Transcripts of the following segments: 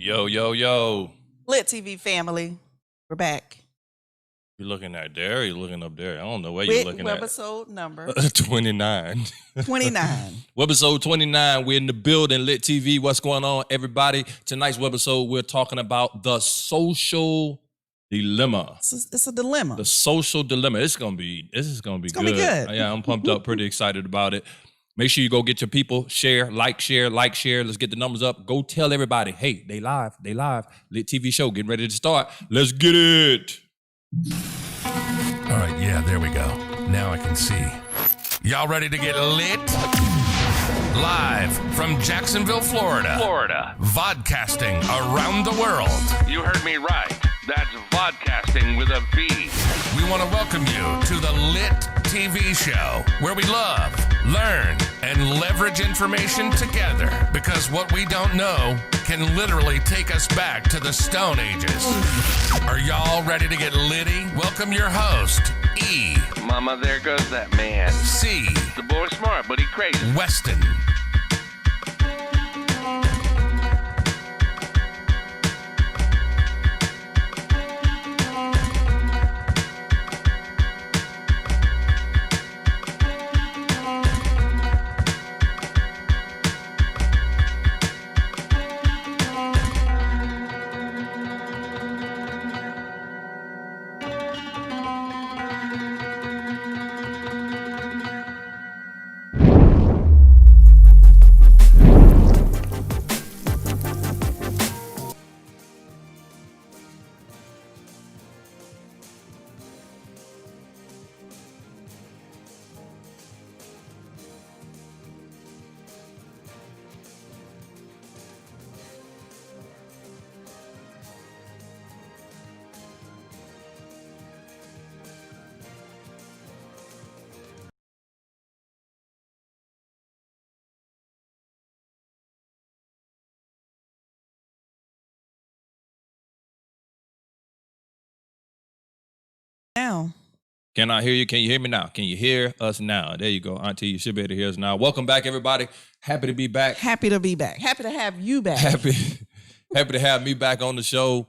Yo, yo, yo. LiT TV family, we're back. You looking at there or you looking up there? I don't know where you're looking at. Webisode number 29. 29. Webisode 29. We're in the building, LiT TV. What's going on, everybody? Tonight's webisode, we're talking about the social dilemma. It's a dilemma. The social dilemma. This is gonna be good. Yeah, I'm pumped up, pretty excited about it. Make sure you go get your people, share. Let's get the numbers up. Go tell everybody, hey, they live. LiT TV show, getting ready to start. Let's get it. All right, yeah, there we go. Now I can see. Y'all ready to get lit? Live from Jacksonville, Florida. Vodcasting around the world. You heard me right. That's vodcasting with a V. We want to welcome you to the LiT TV show, where we love, learn, and leverage information together. Because what we don't know can literally take us back to the Stone Ages. Are y'all ready to get litty? Welcome your host, E. Mama, there goes that man. C. The boy's smart, but he crazy. Weston. Now. Can I hear you? Can you hear me now? Can you hear us now? There you go, Auntie. You should be able to hear us now. Welcome back, everybody. Happy to be back. Happy to be back. Happy to have you back. Happy to have me back on the show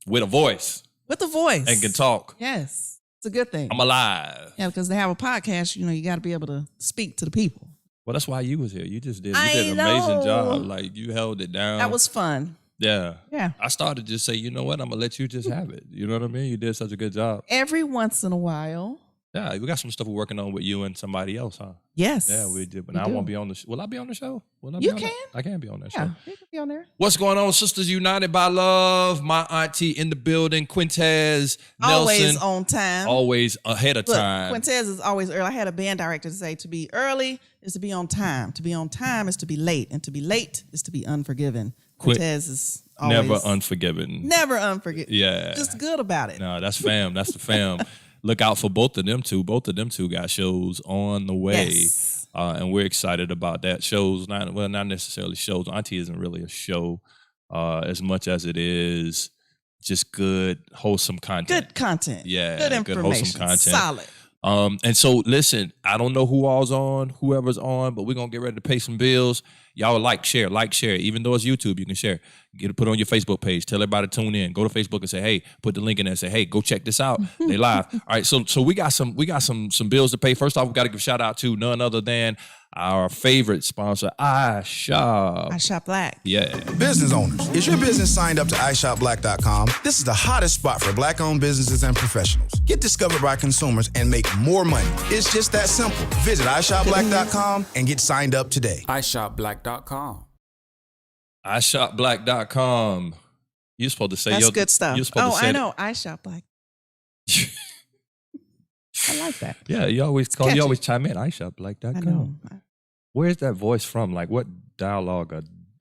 with a voice. With a voice. And can talk. Yes. It's a good thing. I'm alive. Yeah, because they have a podcast, you got to be able to speak to the people. Well, that's why you was here. You did an I amazing know. job. Like, you held it down. That was fun. Yeah. Yeah. I started to just say, you know what? I'm going to let you just have it. You know what I mean? You did such a good job. Every once in a while. Yeah, we got some stuff we're working on with you and somebody else, huh? Yes. Yeah, we did. But I won't be on the show. Will I be on the show? You can. I can be on that Yeah, show. you can be on there. What's going on, Sisters United by Love? My auntie in the building, Quintez Nelson. Always on time. Always ahead of time. Quintez is always early. I had a band director say to be early is to be on time. To be on time is to be late. And to be late is to be unforgiven. Quintez is always Never unforgiven. Never unforgiven. Yeah. Just good about it. No, that's fam. That's the fam. Look out for both of them two. Both of them two got shows on the way. Yes. And we're excited about that. Shows, not necessarily shows. Auntie isn't really a show as much as it is just good, wholesome content. Good content. Yeah. Good information. Wholesome content. Solid. And so listen, I don't know whoever's on, but we're gonna get ready to pay some bills. Y'all like, share. Even though it's YouTube, you can share. Get it put on your Facebook page. Tell everybody to tune in. Go to Facebook and say, hey, put the link in there and say, hey, go check this out. They live. All right, so we got some bills to pay. First off, we got to give a shout out to none other than our favorite sponsor, iShop. iShop Black. Yeah. Business owners, is your business signed up to iShopBlack.com? This is the hottest spot for Black-owned businesses and professionals. Get discovered by consumers and make more money. It's just that simple. Visit iShopBlack.com and get signed up today. iShopBlack.com. iShopBlack.com. You're supposed to say That's good stuff. You're supposed to say I know. iShop Black. I like that. Yeah, you always chime in. iShopBlack.com. I know. Where's that voice from? Like, what dialogue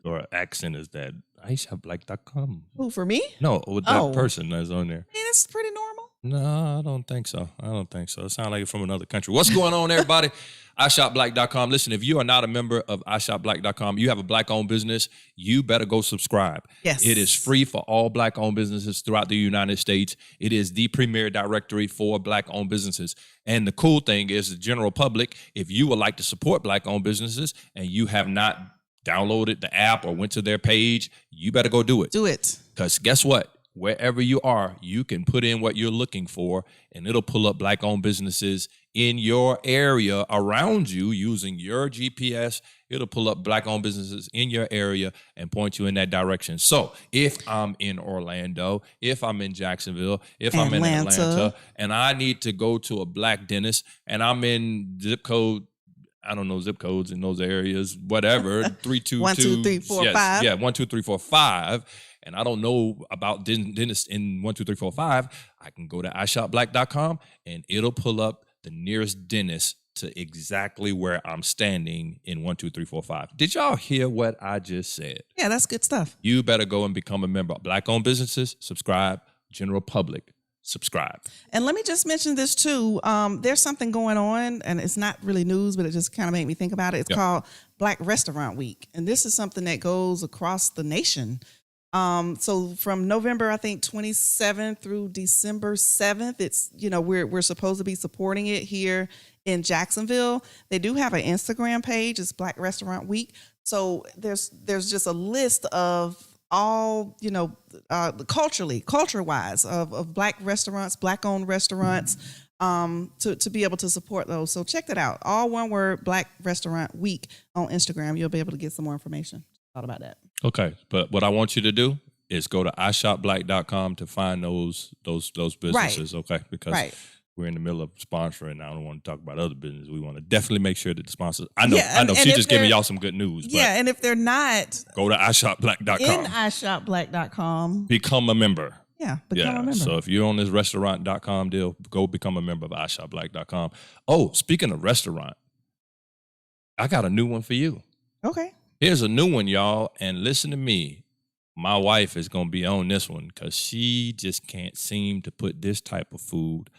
or accent is that? iShopBlack.com. Who, for me? No, with that person that's on there. I mean, it's pretty normal. No, I don't think so. It sounds like it's from another country. What's going on, everybody? iShopBlack.com. Listen, if you are not a member of iShopBlack.com, you have a Black-owned business, you better go subscribe. Yes. It is free for all Black-owned businesses throughout the United States. It is the premier directory for Black-owned businesses. And the cool thing is the general public, if you would like to support Black-owned businesses and you have not downloaded the app or went to their page, you better go do it. Do it. Because guess what? Wherever you are, you can put in what you're looking for, and it'll pull up Black-owned businesses in your area around you using your GPS. It'll pull up Black-owned businesses in your area and point you in that direction. So if I'm in Orlando, if I'm in Jacksonville, if I'm in Atlanta, and I need to go to a Black dentist, and I'm in zip code, I don't know zip codes in those areas, whatever, 322. 1, 2, 3, 4, 5. Yeah, 1, 2, 3, 4, 5. And I don't know about dentists in 1, 2, 3, 4, 5. I can go to iShopBlack.com and it'll pull up the nearest dentist to exactly where I'm standing in 1, 2, 3, 4, 5. Did y'all hear what I just said? Yeah, that's good stuff. You better go and become a member. Black-owned businesses, subscribe. General public, subscribe. And let me just mention this too. There's something going on, and it's not really news, but it just kind of made me think about it. It's called Black Restaurant Week. And this is something that goes across the nation. So from November, I think 27th through December 7th, it's, we're supposed to be supporting it here in Jacksonville. They do have an Instagram page. It's Black Restaurant Week. So there's just a list of all, culture-wise of Black restaurants, Black-owned restaurants, to be able to support those. So check that out. All one word, Black Restaurant Week on Instagram. You'll be able to get some more information. Thought about that. Okay, but what I want you to do is go to iShopBlack.com to find those businesses, okay? Because we're in the middle of sponsoring. I don't want to talk about other business. We want to definitely make sure that the sponsors. I know. She's just giving y'all some good news. Yeah, and if they're not, go to iShopBlack.com. In iShopBlack.com, become a member. Yeah, become a member. So if you're on this restaurant.com deal, go become a member of iShopBlack.com. Oh, speaking of restaurant, I got a new one for you. Okay. Here's a new one, y'all, and listen to me. My wife is going to be on this one because she just can't seem to put this type of food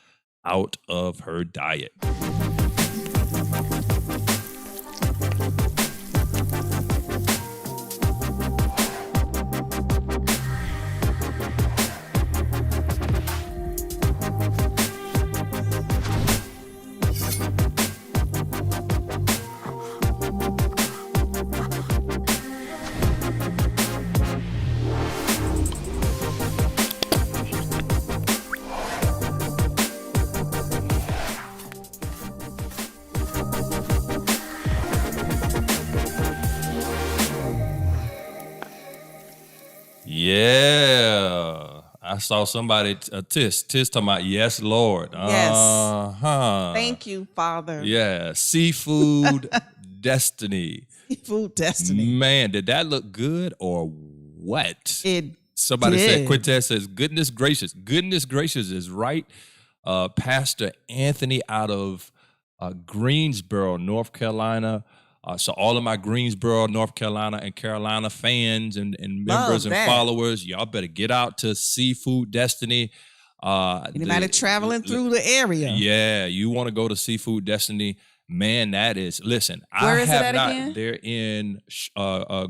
out of her diet. Yeah, I saw somebody, Tis talking about, yes, Lord. Yes. Thank you, Father. Yeah, seafood destiny. Seafood destiny. Man, did that look good or what? Somebody said, Quintez says, goodness gracious. Goodness gracious is right. Pastor Anthony out of Greensboro, North Carolina. So all of my Greensboro, North Carolina, and Carolina fans and members and followers, y'all better get out to Seafood Destiny. Anybody traveling through the area? Yeah, you want to go to Seafood Destiny. Man, that is, listen, Where is it at again? They're in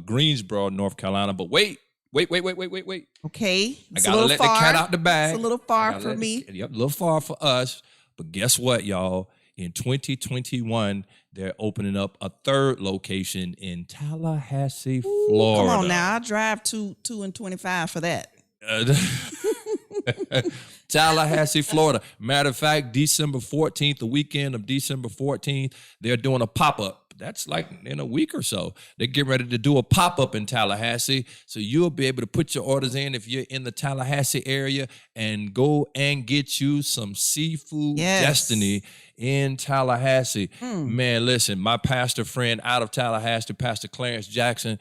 Greensboro, North Carolina, but wait. Okay. I got to let the cat out the bag. It's a little far for me. A little far for us. But guess what, y'all? In 2021, they're opening up a third location in Tallahassee, Florida. Come on now. I drive 2 and 25 for that. Tallahassee, Florida. Matter of fact, December 14th, the weekend of December 14th, they're doing a pop-up. That's like in a week or so. They're getting ready to do a pop-up in Tallahassee. So you'll be able to put your orders in if you're in the Tallahassee area and go and get you some Seafood Destiny in Tallahassee. Man, listen, my pastor friend out of Tallahassee, Pastor Clarence Jackson,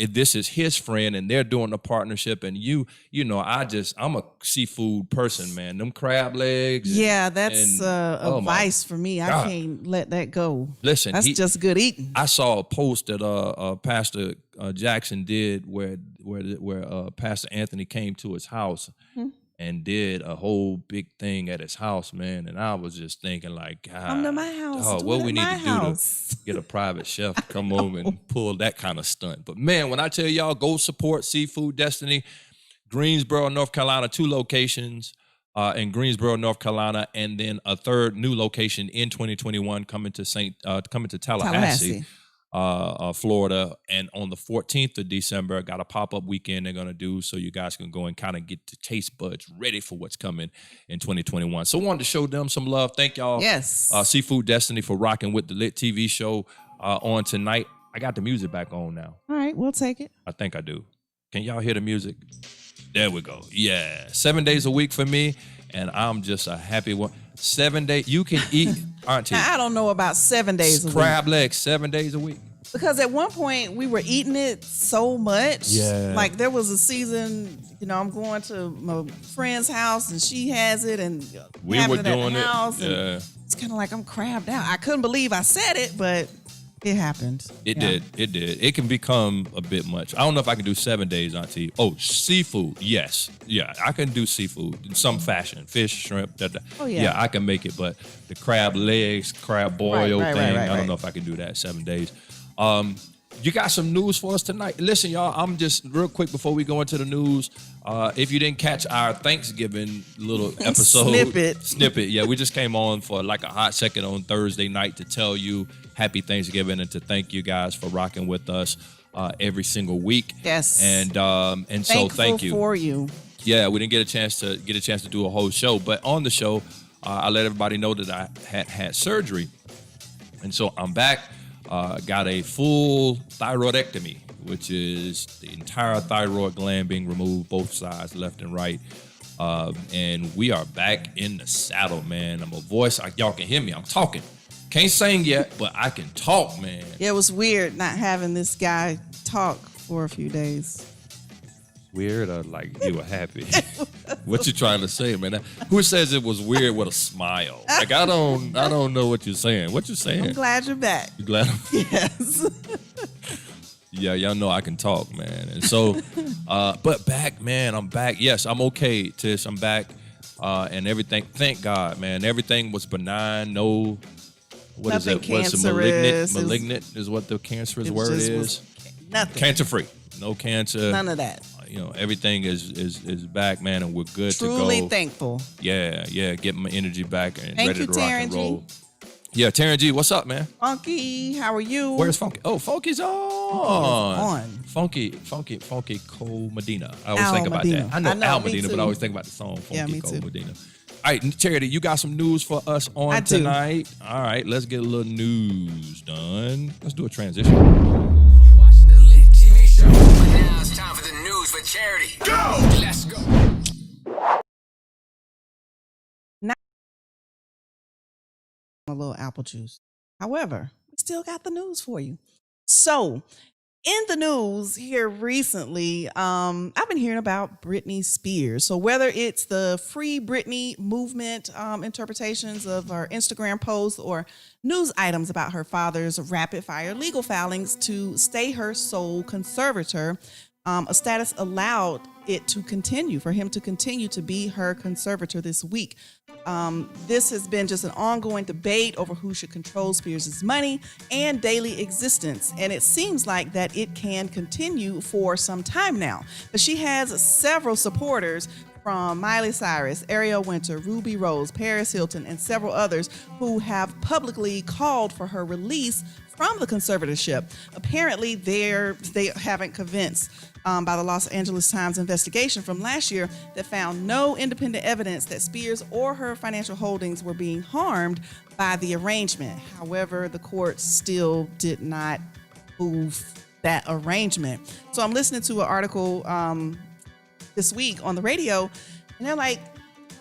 this is his friend, and they're doing a partnership. And I'm a seafood person, man. Them crab legs. Yeah, that's a vice for me. I can't let that go. Listen, that's just good eating. I saw a post that Pastor Jackson did where Pastor Anthony came to his house and did a whole big thing at his house, man. And I was just thinking, like, God, come to my house. Oh, what we need to do to get a private chef to come over and pull that kind of stunt. But man, when I tell y'all, go support Seafood Destiny, Greensboro, North Carolina, 2 locations in Greensboro, North Carolina, and then a third new location in 2021 coming to Tallahassee. Florida. And on the 14th of December, got a pop-up weekend they're going to do so you guys can go and kind of get the taste buds ready for what's coming in 2021. So I wanted to show them some love. Thank y'all. Yes. Seafood Destiny for rocking with the LiT TV show on tonight. I got the music back on now. All right, we'll take it. I think I do. Can y'all hear the music? There we go. Yeah. 7 days a week for me, and I'm just a happy one. 7 days. You can eat, auntie. Now, I don't know about 7 days a week. Crab legs, 7 days a week. Because at one point we were eating it so much. Yeah. Like there was a season, I'm going to my friend's house and she has it and We having were it at doing the it. house. And Yeah. it's kind of like I'm crabbed out. I couldn't believe I said it, but it happened. It Yeah. did. It did. It can become a bit much. I don't know if I can do 7 days, auntie. Oh, seafood. Yes. Yeah, I can do seafood in some fashion. Fish, shrimp. Oh, yeah. Yeah, I can make it. But the crab legs, crab boil Right, thing, right. I don't know if I can do that 7 days. You got some news for us tonight. Listen, y'all, I'm just real quick before we go into the news. If you didn't catch our Thanksgiving little episode. Snippet. Yeah, we just came on for like a hot second on Thursday night to tell you happy Thanksgiving and to thank you guys for rocking with us every single week. Yes. And so thank you. for you. Yeah, we didn't get a chance to do a whole show, but on the show, I let everybody know that I had surgery, and so I'm back. Got a full thyroidectomy, which is the entire thyroid gland being removed, both sides, left and right. And we are back in the saddle, man. I'm a voice. Y'all can hear me. I'm talking. Can't sing yet, but I can talk, man. Yeah, it was weird not having this guy talk for a few days. Weird or like you were happy? What you trying to say, man? Who says it was weird with a smile? Like I don't know what you're saying. What you saying? I'm glad you're back. You glad? Yes. Yeah, y'all know I can talk, man. And so, but back, man, I'm back. Yes, I'm okay, Tish. I'm back, and everything. Thank God, man. Everything was benign. No, what is Nothing it? What's cancerous. malignant is what the cancerous It word just is. was nothing. Cancer free. No cancer. None of that. Everything is back, man, and we're good Truly to go. thankful. Yeah, getting my energy back and Thank ready you, to rock Taryn and G. roll. Yeah, Taryn G, what's up, man? Funky, how are you? Where's Funky? Oh, Funky's on. on. Funky Cole Medina. I always think about Medina. that. I know me Al Medina, but too. I always think about the song Funky Yeah, me Cole too. Medina. All right, Charity, you got some news for us on I do. tonight? All right, let's get a little news done. Let's do a transition. Watching the LiT TV show. But now it's time for the news for charity. Go! Let's go. A little apple juice. However, we still got the news for you. So, in the news here recently, I've been hearing about Britney Spears. So whether it's the Free Britney movement interpretations of her Instagram posts or news items about her father's rapid-fire legal filings to stay her sole conservator, a status allowed it to continue, for him to continue to be her conservator this week. This has been just an ongoing debate over who should control Spears' money and daily existence, and it seems like that it can continue for some time now. But she has several supporters, from Miley Cyrus, Ariel Winter, Ruby Rose, Paris Hilton, and several others who have publicly called for her release from the conservatorship. Apparently, they haven't convinced by the Los Angeles Times investigation from last year that found no independent evidence that Spears or her financial holdings were being harmed by the arrangement. However, the court still did not approve that arrangement. So I'm listening to an article this week on the radio, and they're like,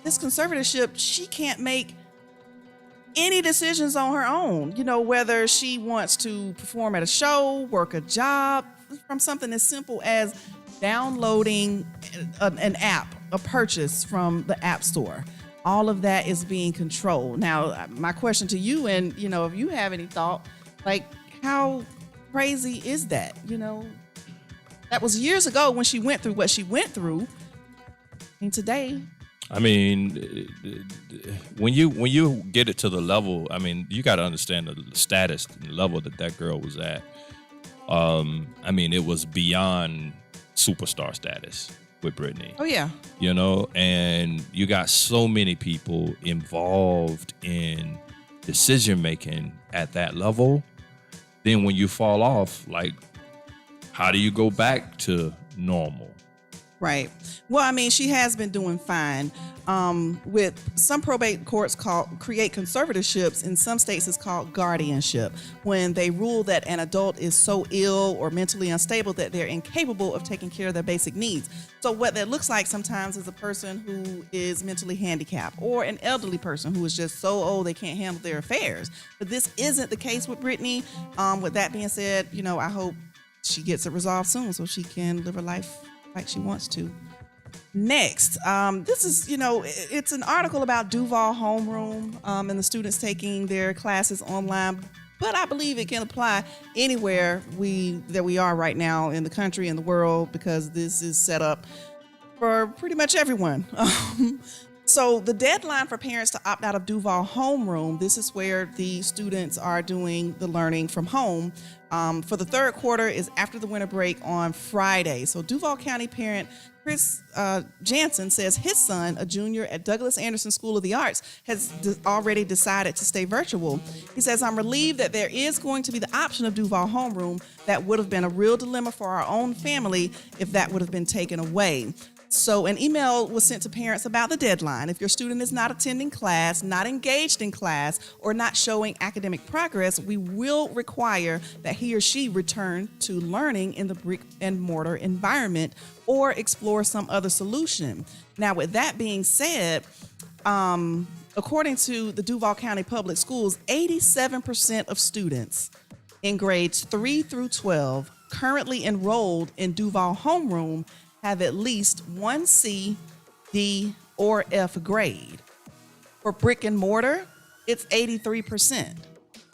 this conservatorship, she can't make any decisions on her own. Whether she wants to perform at a show, work a job, from something as simple as downloading an app, a purchase from the App Store. All of that is being controlled. Now, my question to you, and if you have any thought, like, how crazy is that? That was years ago when she went through what she went through. And today, I mean, when you get it to the level, I mean, you got to understand the status and the level that girl was at. I mean, it was beyond superstar status with Britney. oh yeah, And you got so many people involved in decision making at that level then when you fall off, like, how do you go back to normal? Right. Well, I mean, she has been doing fine. With some probate courts create conservatorships. In some states, it's called guardianship, when they rule that an adult is so ill or mentally unstable that they're incapable of taking care of their basic needs. So what that looks like sometimes is a person who is mentally handicapped or an elderly person who is just so old they can't handle their affairs. But this isn't the case with Brittany. With that being said, I hope she gets it resolved soon so she can live her life like she wants to. Next, this is, it's an article about Duval Homeroom and the students taking their classes online, but I believe it can apply anywhere that we are right now in the country and the world, because this is set up for pretty much everyone. So the deadline for parents to opt out of Duval Homeroom, this is where the students are doing the learning from home, for the third quarter is after the winter break on Friday. So Duval County parent Chris Jansen says his son, a junior at Douglas Anderson School of the Arts, has already decided to stay virtual. He says, "I'm relieved that there is going to be the option of Duval Homeroom. That would have been a real dilemma for our own family if that would have been taken away." So an email was sent to parents about the deadline. If your student is not attending class, not engaged in class, or not showing academic progress, we will require that he or she return to learning in the brick and mortar environment or explore some other solution. Now, with that being said, according to the Duval County Public Schools, 87% of students in grades 3 through 12 currently enrolled in Duval Homeroom have at least one C, D, or F grade. For brick and mortar, it's 83%.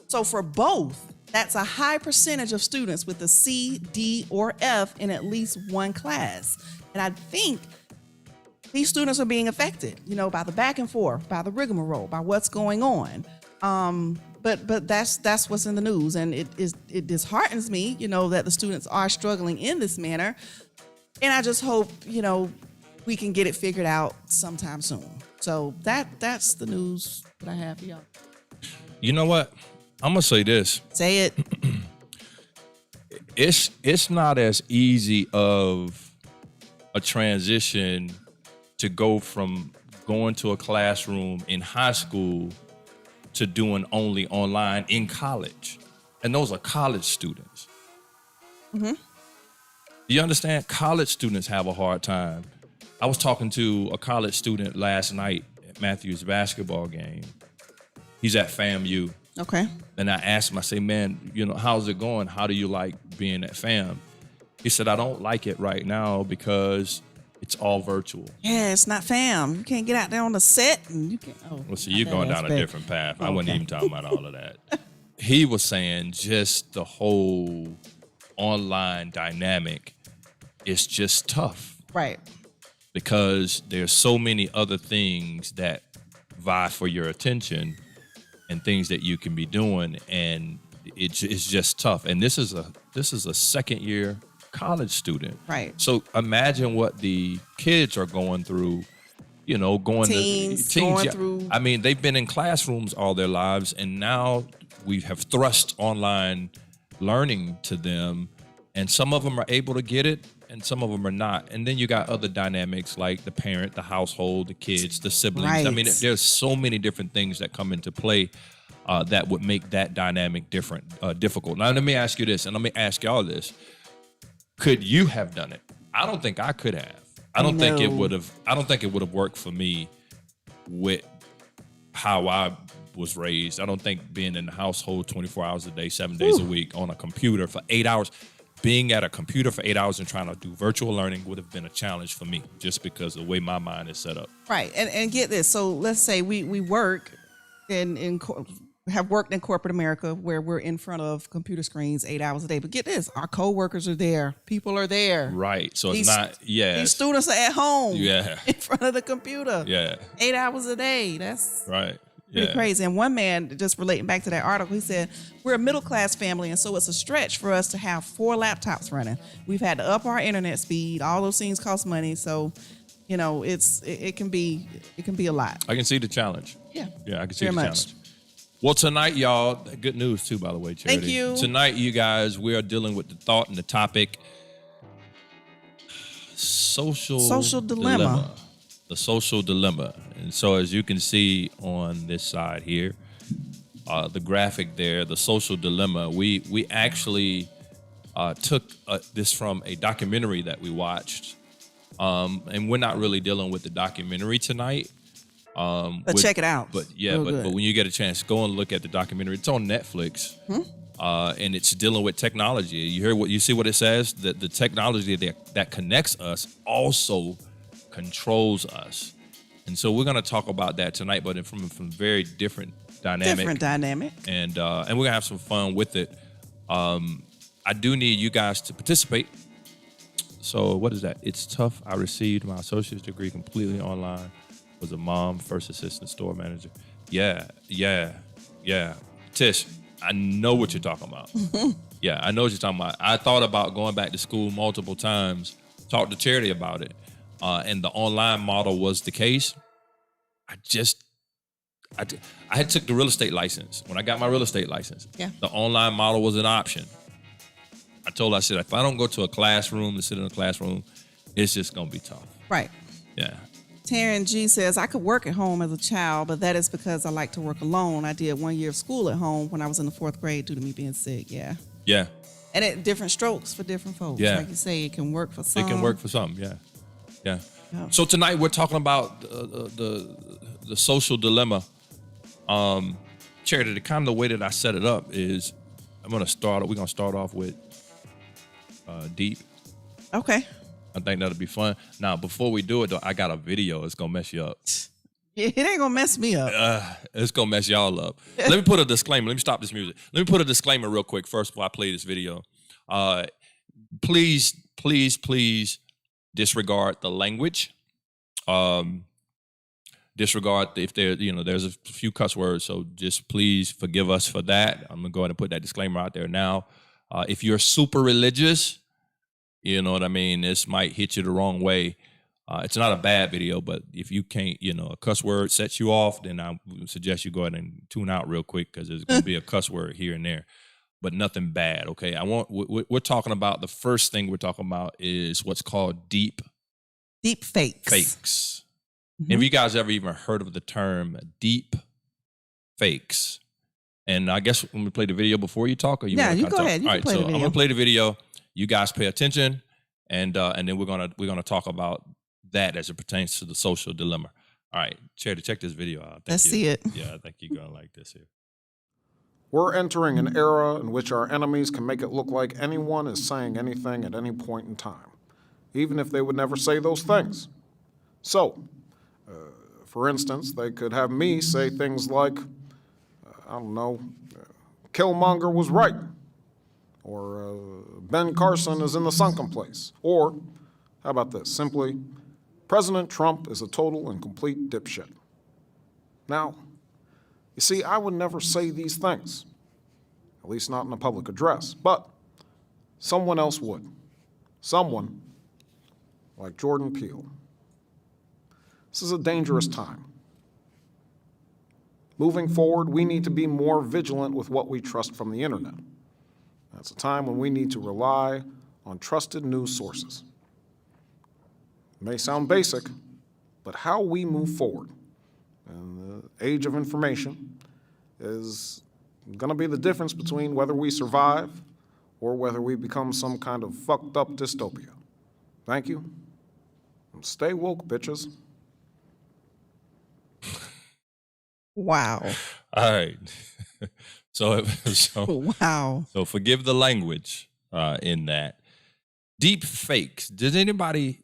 So for both, that's a high percentage of students with a C, D, or F in at least one class. And I think these students are being affected, by the back and forth, by the rigmarole, by what's going on. But that's what's in the news, and it disheartens me, that the students are struggling in this manner. And I just hope, we can get it figured out sometime soon. So that's the news that I have for y'all. You know what? I'm gonna say this. Say it. It's not as easy of a transition to go from going to a classroom in high school to doing only online in college. And those are college students. Mm-hmm. You understand? College students have a hard time. I was talking to a college student last night at Matthew's basketball game. He's at FAMU. Okay. And I asked him, I say, man, how's it going? How do you like being at FAM? He said, I don't like it right now because it's all virtual. Yeah, it's not FAM. You can't get out there on the set. And you can't. Oh, well, see, you're going down a different path. Okay. I wasn't even talking about all of that. He was saying just the whole online dynamic is just tough. Right. Because there's so many other things that vie for your attention and things that you can be doing, and it's just tough. And this is a second year college student. Right. So imagine what the kids are going through, teens going through. I mean, they've been in classrooms all their lives, and now we have thrust online learning to them, and some of them are able to get it and some of them are not. And then you got other dynamics like the parent, the household, the kids, the siblings. Right. I mean, there's so many different things that come into play that would make that dynamic difficult. Now, let me ask you this, and let me ask y'all this. Could you have done it? I don't think I could have. I don't think it would have worked for me with how I was raised. I don't think being in the household 24 hours a day, 7 days a week on a computer for 8 hours, being at a computer for 8 hours and trying to do virtual learning would have been a challenge for me just because of the way my mind is set up. Right. And get this. So let's say we work have worked in corporate America where we're in front of computer screens 8 hours a day. But get this, our coworkers are there. People are there. Right. So it's not, These students are at home. Yeah. In front of the computer. Yeah. 8 hours a day. That's right. Pretty crazy. And one man, just relating back to that article, he said, we're a middle-class family, and so it's a stretch for us to have 4 laptops running. We've had to up our internet speed. All those things cost money. So, it can be a lot. I can see the challenge. Yeah. Yeah, I can see Very the much. challenge. Well, tonight, y'all, good news too, by the way, Charity. Thank you. Tonight, you guys, we are dealing with the thought and the topic, social dilemma. The social dilemma. And so as you can see on this side here, the graphic there, the social dilemma, we actually took this from a documentary that we watched. And we're not really dealing with the documentary tonight. But check it out. But yeah, but when you get a chance, go and look at the documentary. It's on Netflix. And it's dealing with technology. You see what it says? That the technology that connects us also controls us. And so we're gonna talk about that tonight, but from very different dynamic. And we're gonna have some fun with it. I do need you guys to participate. So what is that? It's tough. I received my associate's degree completely online. Was a mom, first assistant store manager. Yeah. Tish, I know what you're talking about. Yeah, I know what you're talking about. I thought about going back to school multiple times, talked to Charity about it, and the online model was the case. I had took the real estate license. When I got my real estate license, the online model was an option. I told her, I said, if I don't go to a classroom and sit in a classroom, it's just going to be tough. Right. Yeah. Taryn G says, I could work at home as a child, but that is because I like to work alone. I did 1 year of school at home when I was in the 4th grade due to me being sick. Yeah. Yeah. And it different strokes for different folks. Yeah. Like you say, it can work for some. It can work for some, yeah. So tonight we're talking about the social dilemma. Charity, the kind of way that I set it up is we're going to start off with deep. Okay. I think that'll be fun. Now, before we do it, though, I got a video. It's gonna mess you up. It ain't gonna mess me up. It's gonna mess y'all up. Let me put a disclaimer. Let me stop this music. Let me put a disclaimer real quick first before I play this video. Please disregard the language. Disregard if there's a few cuss words. So just please forgive us for that. I'm gonna go ahead and put that disclaimer out there now. If you're super religious, you know what I mean? This might hit you the wrong way. It's not a bad video, but if you can't, a cuss word sets you off, then I would suggest you go ahead and tune out real quick because there's going to be a cuss word here and there, but nothing bad, okay? We're talking about, the first thing we're talking about is what's called deep fakes. Mm-hmm. Have you guys ever even heard of the term deep fakes? And I guess when we play the video before you talk, or you you go ahead. You All can right, play so the video. I'm gonna play the video. You guys pay attention, and then we're gonna talk about that as it pertains to the social dilemma. All right, Charity, check this video out. Let's see it. Yeah, I think you're gonna like this here. We're entering an era in which our enemies can make it look like anyone is saying anything at any point in time, even if they would never say those things. So, for instance, they could have me say things like, Killmonger was right, or Ben Carson is in the sunken place, or, how about this, simply, President Trump is a total and complete dipshit. Now, you see, I would never say these things, at least not in a public address, but someone else would. Someone like Jordan Peele. This is a dangerous time. Moving forward, we need to be more vigilant with what we trust from the internet. That's a time when we need to rely on trusted news sources. It may sound basic, but how we move forward in the age of information is going to be the difference between whether we survive or whether we become some kind of fucked up dystopia. Thank you, and stay woke, bitches. Wow. All right. So wow. So forgive the language in that. Deep fakes. Does anybody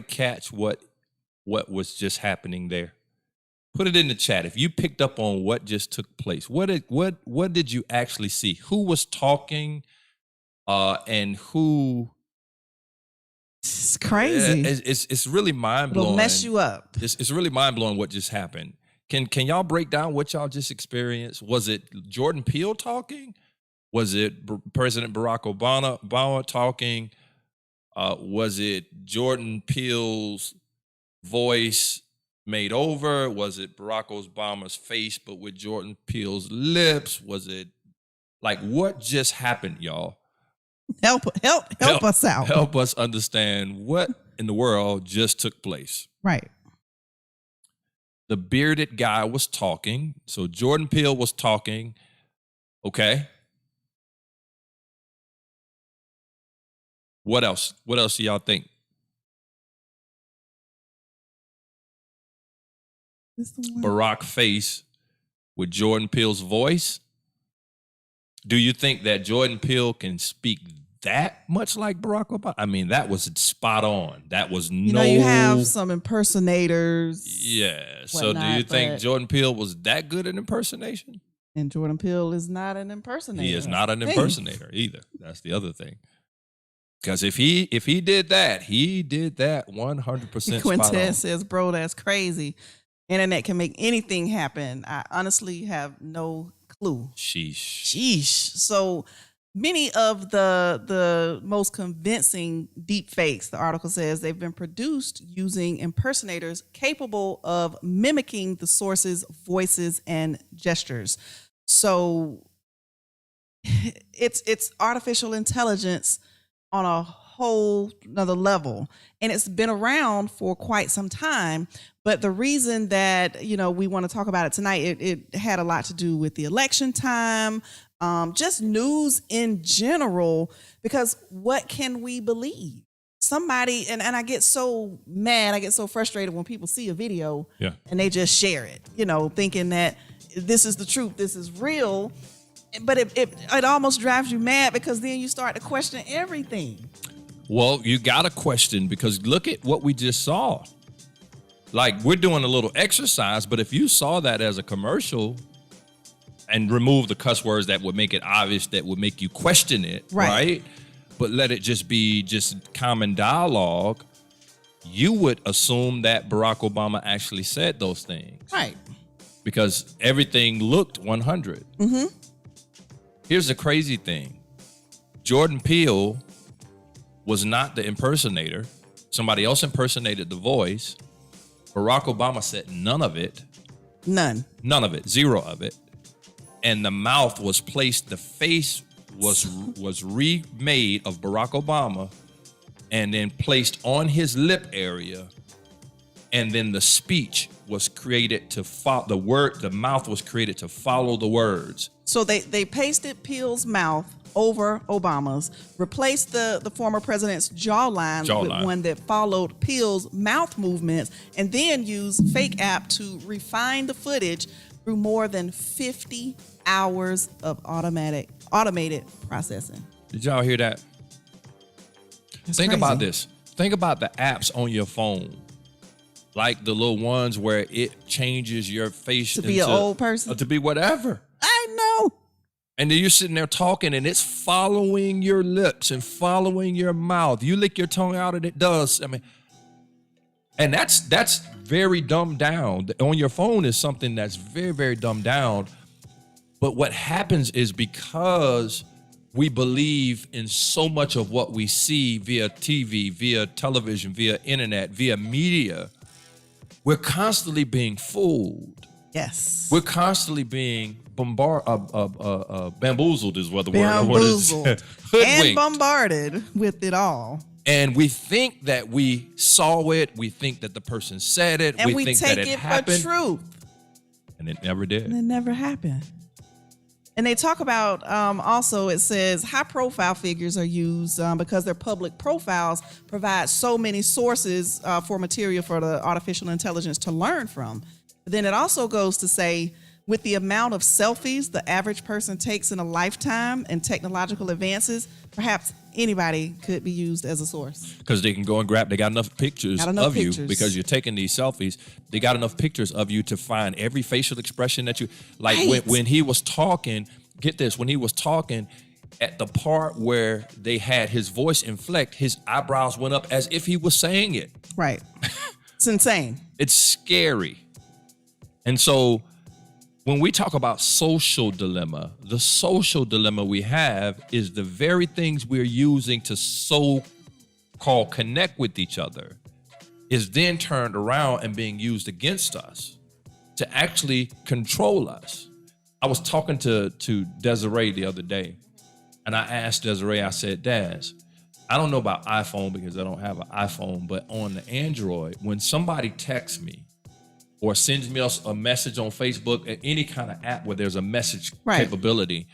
catch what was just happening there? Put it in the chat. If you picked up on what just took place, what did you actually see? Who was talking and who? It's crazy. It's really mind blowing. It'll mess you up. It's really mind blowing what just happened. Can y'all break down what y'all just experienced? Was it Jordan Peele talking? Was it President Barack Obama talking? Was it Jordan Peele's voice made over? Was it Barack Obama's face, but with Jordan Peele's lips? Was it like what just happened, y'all? Help us out. Help us understand what in the world just took place. Right. The bearded guy was talking. So Jordan Peele was talking. Okay. What else? What else do y'all think? Barack face with Jordan Peele's voice. Do you think that Jordan Peele can speak that much like Barack Obama? I mean, that was spot on. That was you have some impersonators. Yeah. So do you think Jordan Peele was that good at impersonation? And Jordan Peele is not an impersonator. He is not an impersonator either. That's the other thing. Because if he did that, he did that 100% spot on. Quintez says, bro, that's crazy. Internet can make anything happen. I honestly have no clue. Sheesh. So many of the most convincing deep fakes, the article says, they've been produced using impersonators capable of mimicking the source's voices and gestures. So it's artificial intelligence on a whole another level. And it's been around for quite some time. But the reason that, we want to talk about it tonight, it had a lot to do with the election time, just news in general, because what can we believe? Somebody, and I get so mad, I get so frustrated when people see a video and they just share it, thinking that this is the truth, this is real. But it almost drives you mad because then you start to question everything. Well, you got to question because look at what we just saw. Like, we're doing a little exercise, but if you saw that as a commercial and remove the cuss words that would make it obvious, that would make you question it, right? But let it just be just common dialogue, you would assume that Barack Obama actually said those things. Right. Because everything looked 100. Mm-hmm. Here's the crazy thing. Jordan Peele was not the impersonator. Somebody else impersonated the voice. Barack Obama said none of it. None of it. Zero of it. And the mouth was placed, the face was remade of Barack Obama and then placed on his lip area. And then the speech was created to follow the mouth was created to follow the words. So they pasted Peele's mouth over Obama's, replaced the former president's jawline with one that followed Peele's mouth movements, and then used fake app to refine the footage through more than 50 hours of automated processing. Did y'all hear that? Think crazy. about this. Think about the apps on your phone. Like the little ones where it changes your face to be an old person, to be whatever. I know. And then you're sitting there talking, and it's following your lips and following your mouth. You lick your tongue out, and it does. I mean, and that's very dumbed down. On your phone is something that's very, very dumbed down. But what happens is because we believe in so much of what we see via TV, via television, via internet, via media, we're constantly being fooled. Yes. We're constantly being bamboozled is what the bamboozled. word is. And bombarded with it all. And we think that we saw it. We think that the person said it. And we think take that it it happened. for truth. And it never did. And it never happened. And they talk about also, it says high profile figures are used because their public profiles provide so many sources for material for the artificial intelligence to learn from. But then it also goes to say, with the amount of selfies the average person takes in a lifetime and technological advances, perhaps anybody could be used as a source. Because they can go and grab, they got enough pictures of you because you're taking these selfies. They got enough pictures of you to find every facial expression that you, like when he was talking, get this, when he was talking, at the part where they had his voice inflect, his eyebrows went up as if he was saying it. Right. It's insane. It's scary. And so when we talk about social dilemma, the social dilemma we have is the very things we're using to so-called connect with each other is then turned around and being used against us to actually control us. I was talking to Desiree the other day, and I asked Desiree, I said, Daz, I don't know about iPhone because I don't have an iPhone, but on the Android, when somebody texts me or sends me a message on Facebook or any kind of app where there's a message capability,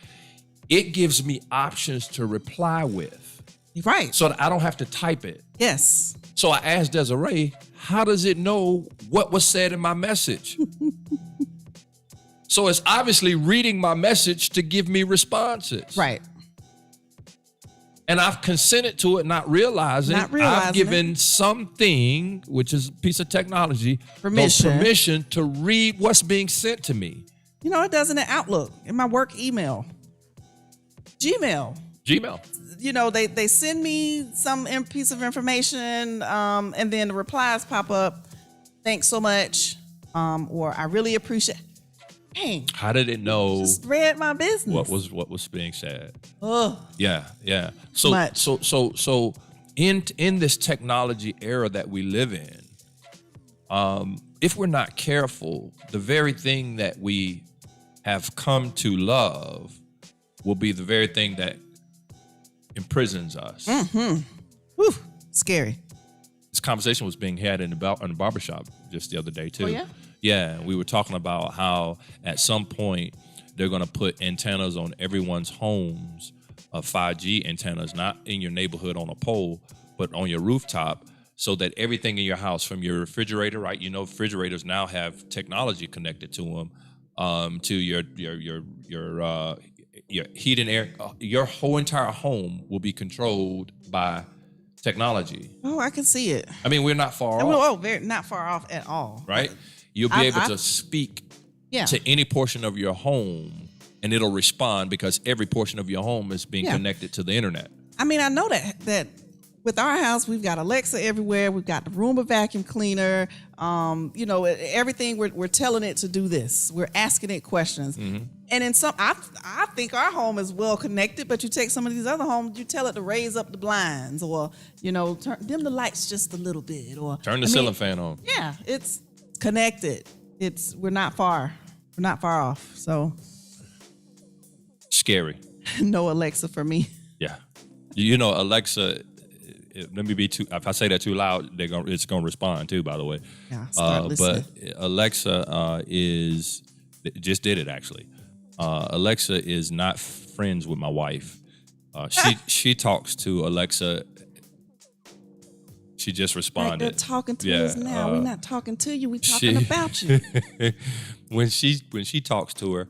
it gives me options to reply with. Right. So that I don't have to type it. Yes. So I asked Desiree, how does it know what was said in my message? So it's obviously reading my message to give me responses. Right. And I've consented to it, not realizing I've given something, which is a piece of technology, permission to read what's being sent to me. You know, it does in an Outlook, in my work email, Gmail. You know, they send me some piece of information, and then the replies pop up. Thanks so much, or I really appreciate. Dang. How did it know? Just read my business. What was being said? Ugh. Yeah. So Much. so in this technology era that we live in, if we're not careful, the very thing that we have come to love will be the very thing that imprisons us. Mm-hmm. Whew. Scary. This conversation was being had in the barbershop just the other day too. Oh, yeah? Yeah, we were talking about how at some point they're going to put antennas on everyone's homes, 5G antennas, not in your neighborhood on a pole, but on your rooftop, so that everything in your house, from your refrigerator, right? You know, refrigerators now have technology connected to them, to your heat and air. Your whole entire home will be controlled by technology. Oh, I can see it. I mean, we're not far off. Oh, not far off at all. Right? You'll be able to speak to any portion of your home, and it'll respond because every portion of your home is being connected to the internet. I mean, I know that with our house, we've got Alexa everywhere. We've got the Roomba vacuum cleaner. You know, everything we're telling it to do this. We're asking it questions. Mm-hmm. And in some, I think our home is well connected, but you take some of these other homes, you tell it to raise up the blinds, or, you know, dim the lights just a little bit, or turn the ceiling fan on. Yeah, it's connected. We're not far off. So scary. No Alexa for me. Yeah, you know, Alexa. Let me be too. If I say that too loud, it's gonna respond too. By the way, but Alexa just did it actually. Alexa is not friends with my wife. She talks to Alexa. She just responded. They're talking to us now. We're not talking to you. We're talking about you. when she talks to her,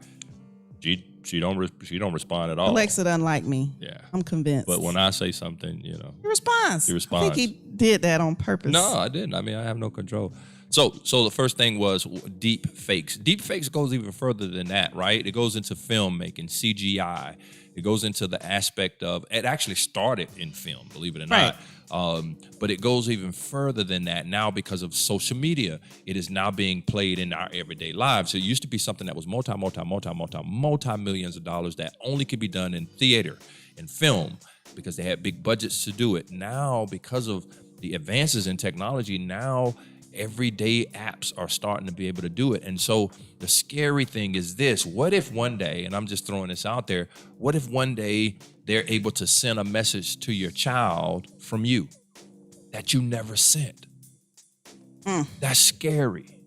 she don't respond at all. Alexa doesn't like me. Yeah, I'm convinced. But when I say something, you know, he responds. I think he did that on purpose. No, I didn't. I mean, I have no control. So the first thing was deep fakes. Deep fakes goes even further than that, right? It goes into filmmaking, CGI. It goes into the aspect of, it actually started in film, believe it or not. But it goes even further than that now because of social media. It is now being played in our everyday lives. So it used to be something that was multi-millions of dollars that only could be done in theater, in film, because they had big budgets to do it. Now, because of the advances in technology, now everyday apps are starting to be able to do it. And so the scary thing is this: what if one day, and I'm just throwing this out there, what if one day they're able to send a message to your child from you that you never sent? That's scary.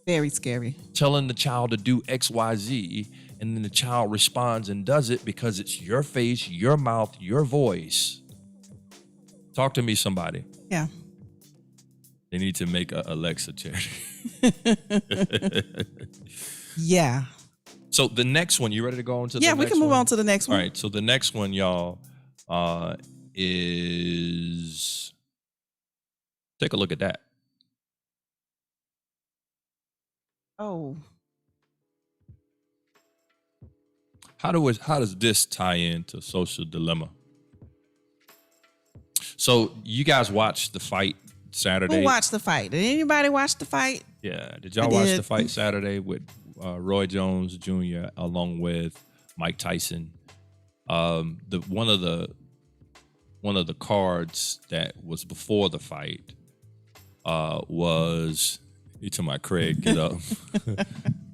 Very scary. Telling the child to do X, Y, Z, and then the child responds and does it because it's your face, your mouth, your voice. Talk to me, somebody. Yeah. They need to make a Alexa charity. Yeah. So the next one, you ready to go on to the next one? Yeah, we can move on to the next one. All right, so the next one, y'all, is, take a look at that. Oh. How does this tie into Social Dilemma? So you guys watched the fight Saturday? Who watched the fight? Did anybody watch the fight? Yeah. Did y'all watch the fight Saturday with Roy Jones Jr. along with Mike Tyson? One of the cards that was before the fight was, you talking about Craig, get up,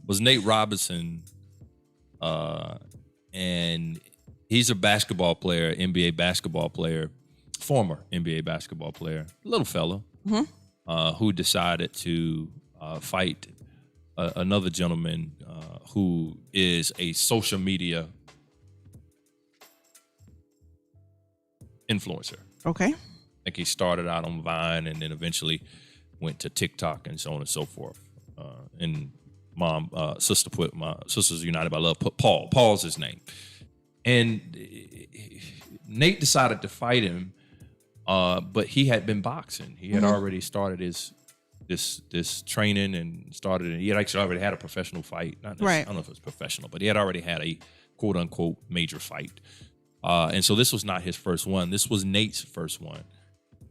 was Nate Robinson. And he's a basketball player, NBA basketball player, former NBA basketball player, little fella, who decided to fight another gentleman who is a social media influencer. Okay. Like he started out on Vine and then eventually went to TikTok and so on and so forth. And Sisters United by Love put Paul. Paul's his name. And Nate decided to fight him, but he had been boxing. He had already started this training and he had actually already had a professional fight. Not right. I don't know if it was professional, but he had already had a quote unquote major fight. And so this was not his first one. This was Nate's first one.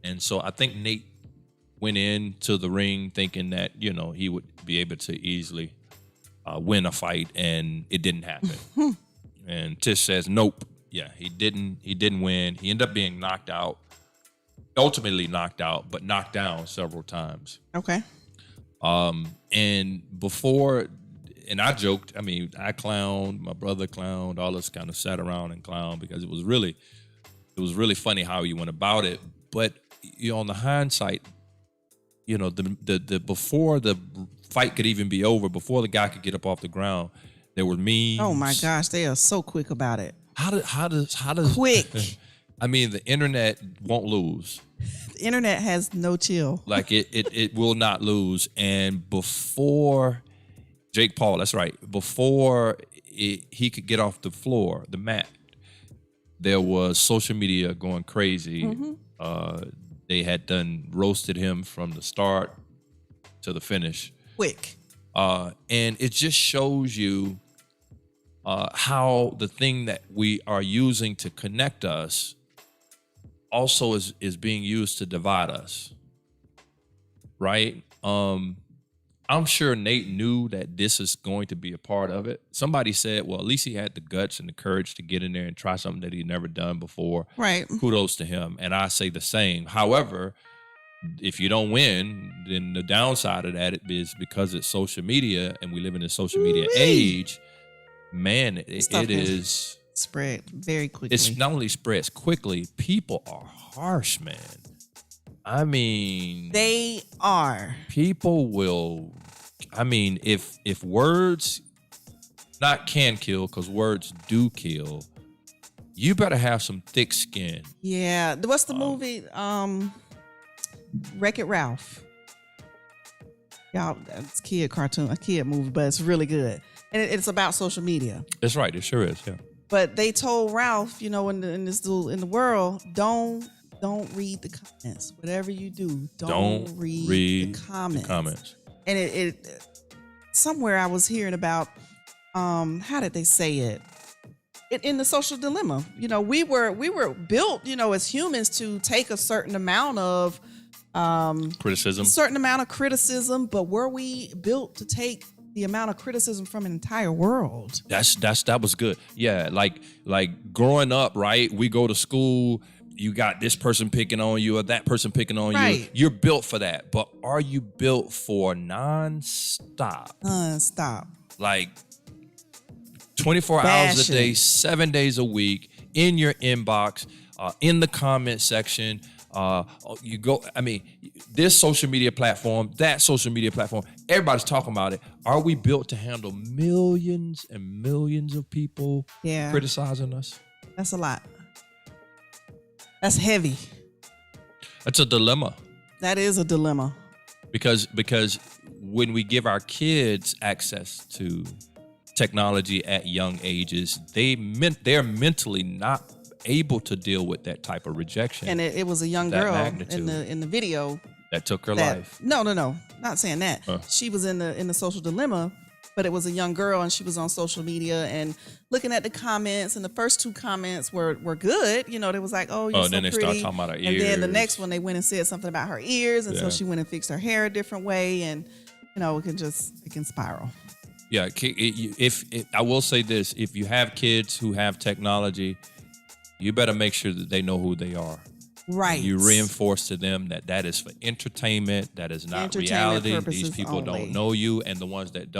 And so I think Nate went into the ring thinking that, he would be able to easily win a fight, and it didn't happen. And Tish says, nope. Yeah, he didn't win. He ended up being knocked out, ultimately knocked out, but knocked down several times. Okay. And I joked, I clowned, my brother clowned, all us kind of sat around and clowned because it was really funny how he went about it. But on the hindsight, the before the fight could even be over, before the guy could get up off the ground, there were memes. Oh my gosh, they are so quick about it. How does quick? The internet won't lose. The internet has no chill. Like it will not lose. And before Jake Paul, that's right, before he could get off the floor, the mat, there was social media going crazy. They had roasted him from the start to the finish. Quick. And it just shows you how the thing that we are using to connect us also is being used to divide us. Right? I'm sure Nate knew that this is going to be a part of it. Somebody said, well, at least he had the guts and the courage to get in there and try something that he'd never done before. Right. Kudos to him. And I say the same. However, if you don't win, then the downside of that is because it's social media and we live in a social media age, man, it is spread very quickly. It's not only spreads quickly, people are harsh, man. They are. People will, if words not can kill, because words do kill, you better have some thick skin. Yeah. What's the movie? Wreck-It Ralph. Y'all, it's a kid movie, but it's really good. And it's about social media. That's right. It sure is, yeah. But they told Ralph, in the world, don't read the comments. Whatever you do, don't read the comments. And it somewhere I was hearing about, how did they say it? In the social dilemma. We were built, as humans to take a certain amount of criticism, but were we built to take the amount of criticism from an entire world? That was good. Yeah, like growing up, right? We go to school, you got this person picking on you or that person picking on you. You're built for that. But are you built for nonstop? Like 24 hours a day, 7 days a week, in your inbox, in the comment section. You go, this social media platform, that social media platform, everybody's talking about it. Are we built to handle millions and millions of people criticizing us? That's a lot. That's heavy. That's a dilemma. That is a dilemma. Because when we give our kids access to technology at young ages, they're mentally not able to deal with that type of rejection. And it was a young girl in the video that took her life. No, not saying that. She was in the social dilemma, but it was a young girl and she was on social media and looking at the comments, and the first two comments were good. They was like, oh, you're so then they pretty. start talking about her ears. And then the next one, they went and said something about her ears, and so she went and fixed her hair a different way, and it can spiral. Yeah, if I will say this, if you have kids who have technology, you better make sure that they know who they are. Right. You reinforce to them that is for entertainment, that is not Entertainment reality. These purposes people only. don't know you, and the ones that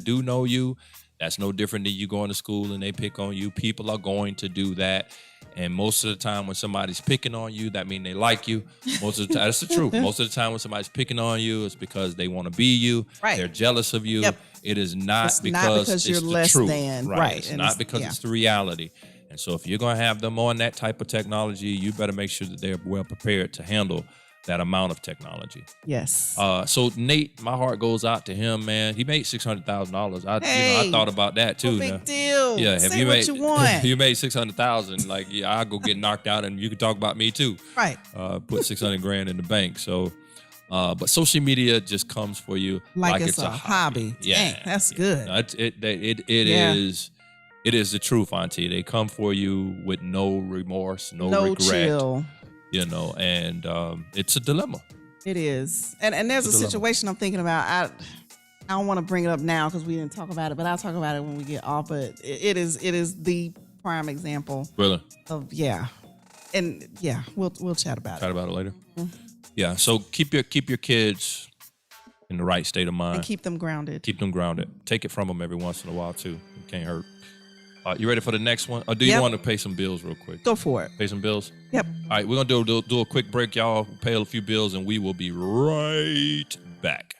do know you, that's no different than you going to school and they pick on you. People are going to do that. And most of the time when somebody's picking on you, that means they like you. Most of the time, that's the truth. Most of the time when somebody's picking on you, it's because they want to be you. Right. They're jealous of you. Yep. It is not It's because not because you're it's the less truth. than. Right. Right. It's And not it's- because yeah. it's the reality. And so if you're going to have them on that type of technology, you better make sure that they're well prepared to handle that amount of technology. Yes. So Nate, my heart goes out to him, man. He made $600,000. I Hey. thought about that too. No now. big deal. Yeah, Say if you what made you want. you made 600,000, like yeah, I'll go get knocked out, and you can talk about me too. Right. Put 600 grand in the bank. So, but social media just comes for you Like it's a hobby. Yeah, Dang, that's good. No, it Yeah. is. It is the truth, Auntie. They come for you with no remorse, no regret. chill. You know, and it's a dilemma. It is. And there's a It's a dilemma. situation I'm thinking about. I don't want to bring it up now because we didn't talk about it, but I'll talk about it when we get off. But it is the prime example Really. of and we'll chat about Chat it about it later. Yeah. So keep your kids in the right state of mind. and keep them grounded. Keep them grounded. Take it from them every once in a while too. It can't hurt. You ready for the next one? Or do you Yep. want to pay some bills real quick? Go for it. Pay some bills? Yep. All right, we're going to do a quick break, y'all. Pay a few bills, and we will be right back.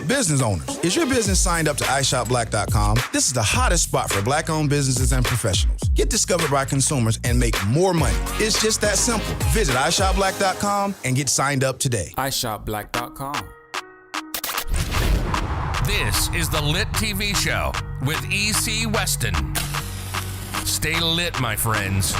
Business owners, is your business signed up to iShopBlack.com? This is the hottest spot for Black-owned businesses and professionals. Get discovered by consumers and make more money. It's just that simple. Visit iShopBlack.com and get signed up today. iShopBlack.com. This is the Lit TV show with E.C. Weston. Stay lit, my friends.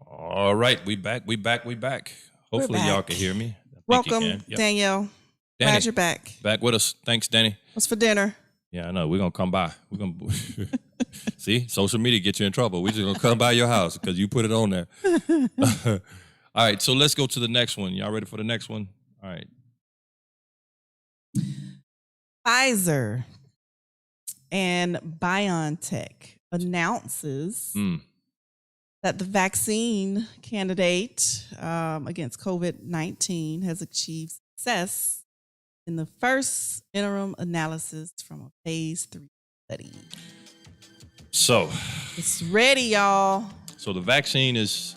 All right, we back. Hopefully back. y'all can hear me. I think you Welcome, can. Yep. Danielle. Danny, Glad you're back. back with us. Thanks, Danny. What's for dinner? Yeah, I know. We're going to come by. We're going to see, social media get you in trouble. We're just going to come by your house because you put it on there. All right, so let's go to the next one. Y'all ready for the next one? All right. Pfizer and BioNTech announces that the vaccine candidate against COVID-19 has achieved success in the first interim analysis from a phase 3 study. So It's ready, y'all. So the vaccine is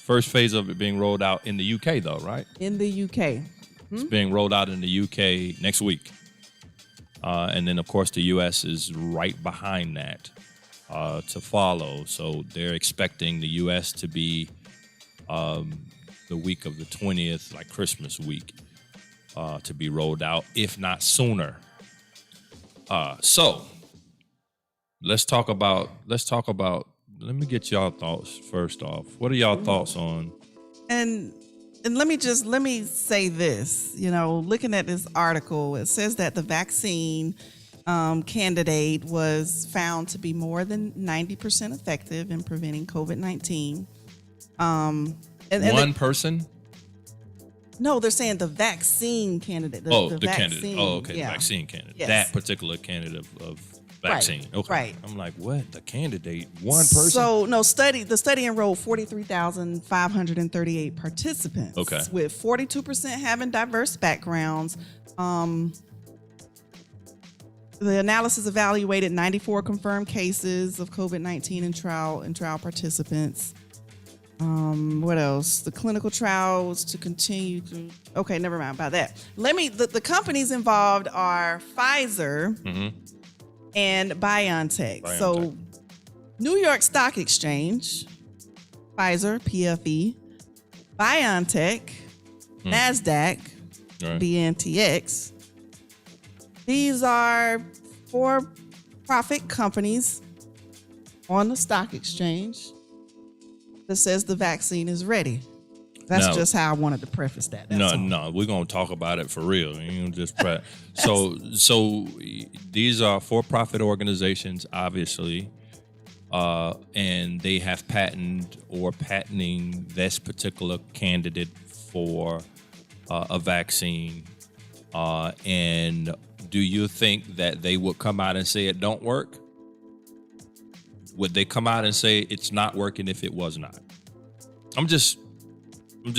first phase of it being rolled out in the UK though, right? In the UK. It's being rolled out in the UK next week. And then of course the US is right behind that to follow. So they're expecting the US to be the week of the 20th, like Christmas week, to be rolled out, if not sooner. So let's talk about, let me get y'all thoughts first off. What are y'all thoughts on? And let me say this, looking at this article, it says that the vaccine candidate was found to be more than 90% effective in preventing COVID-19. One person? No, they're saying the vaccine candidate. The vaccine, candidate. Oh, okay, yeah. the vaccine candidate. Yes. That particular candidate of vaccine. Right, Okay. right. I'm like, what? The candidate? One person? So the study enrolled 43,538 participants. Okay. With 42% having diverse backgrounds. The analysis evaluated 94 confirmed cases of COVID-19 in trial participants. What else? The clinical trials to continue to. Okay, never mind about that. The companies involved are Pfizer and BioNTech. So, New York Stock Exchange, Pfizer, PFE, BioNTech, NASDAQ, BNTX. These are for-profit companies on the stock exchange that says the vaccine is ready. That's just how I wanted to preface that. No, we're gonna talk about it for real. You know, just prep. So these are for-profit organizations, obviously, and they have patenting this particular candidate for a vaccine. And do you think that they would come out and say it don't work? Would they come out and say it's not working if it was not? I'm just